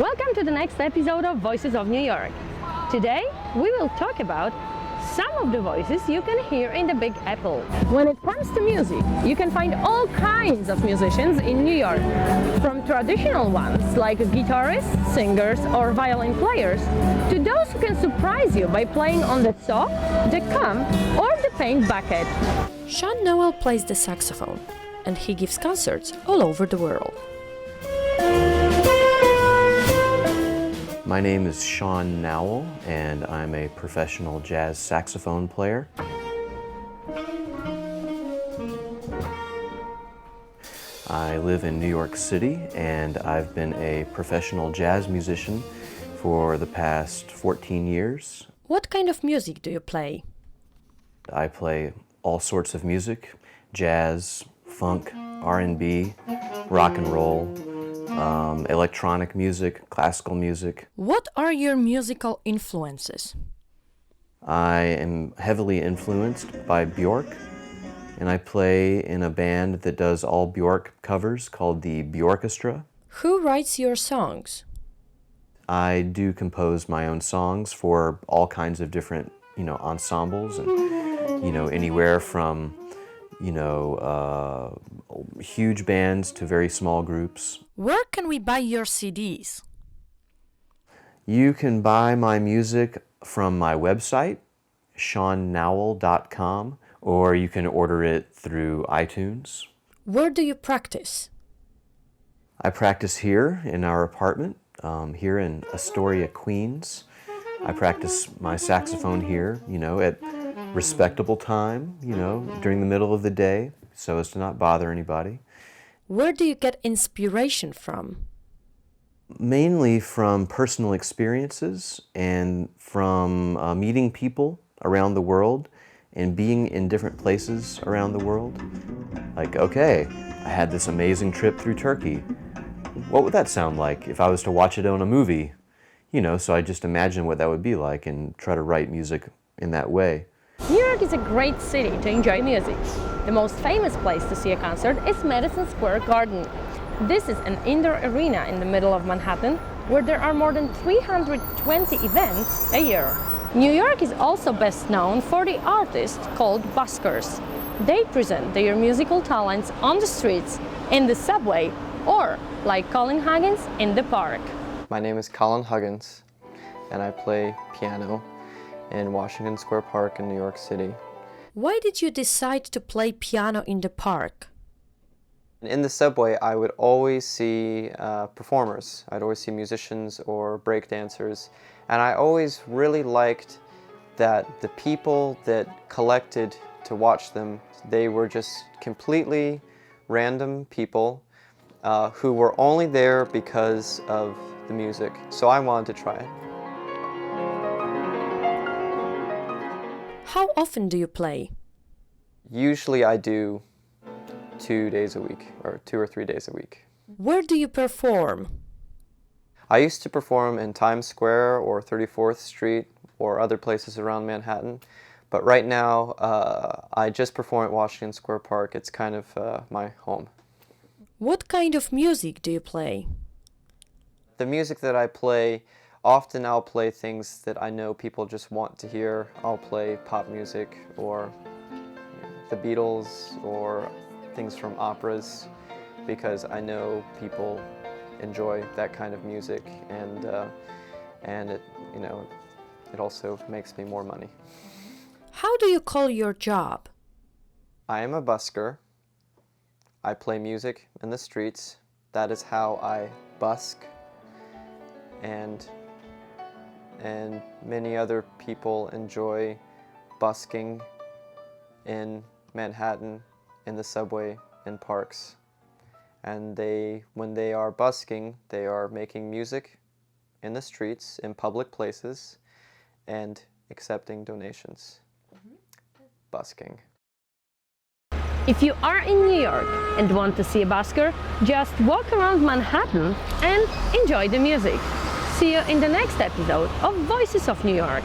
Welcome to the next episode of Voices of New York. Today we will talk about some of the voices you can hear in the Big Apple. When it comes to music, you can find all kinds of musicians in New York, from traditional ones like guitarists, singers or violin players, to those who can surprise you by playing on the saw, the comb or the paint bucket. Sean Nowell plays the saxophone, and he gives concerts all over the world. My name is Sean Nowell, and I'm a professional jazz saxophone player. I live in New York City, and I've been a professional jazz musician for the past 14 years. What kind of music do you play? I play all sorts of music: jazz, funk, R&B, rock and roll, electronic music, classical music. What are your musical influences? I am heavily influenced by Bjork, and I play in a band that does all Bjork covers called the Bjorkestra. Who writes your songs? I do compose my own songs for all kinds of different, ensembles, and, anywhere from, huge bands to very small groups. Where can we buy your CDs? You can buy my music from my website, seannowell.com, or you can order it through iTunes. Where do you practice? I practice here in our apartment, here in Astoria, Queens. I practice my saxophone here, at respectable time, during the middle of the day, so as to not bother anybody. Where do you get inspiration from? Mainly from personal experiences and from meeting people around the world and being in different places around the world. Like, okay, I had this amazing trip through Turkey. What would that sound like if I was to watch it on a movie? So I just imagine what that would be like and try to write music in that way. New York is a great city to enjoy music. The most famous place to see a concert is Madison Square Garden. This is an indoor arena in the middle of Manhattan where there are more than 320 events a year. New York is also best known for the artists called buskers. They present their musical talents on the streets, in the subway, or, like Colin Huggins, in the park. My name is Colin Huggins, and I play piano in Washington Square Park in New York City. Why did you decide to play piano in the park? In the subway, I would always see performers. I'd always see musicians or breakdancers, and I always really liked that the people that collected to watch them, they were just completely random people who were only there because of the music. So I wanted to try it. How often do you play? Usually I do 2 days a week, or 2 or 3 days a week. Where do you perform? I used to perform in Times Square or 34th Street or other places around Manhattan, but right now I just perform at Washington Square Park. It's kind of my home. What kind of music do you play? The music that I play, often I'll play things that I know people just want to hear. I'll play pop music or the Beatles or things from operas because I know people enjoy that kind of music, and it it also makes me more money. How do you call your job? I am a busker. I play music in the streets. That is how I busk, and many other people enjoy busking in Manhattan, in the subway, in parks. And when they are busking, they are making music in the streets, in public places, and accepting donations. Busking. If you are in New York and want to see a busker, just walk around Manhattan and enjoy the music. See you in the next episode of Voices of New York.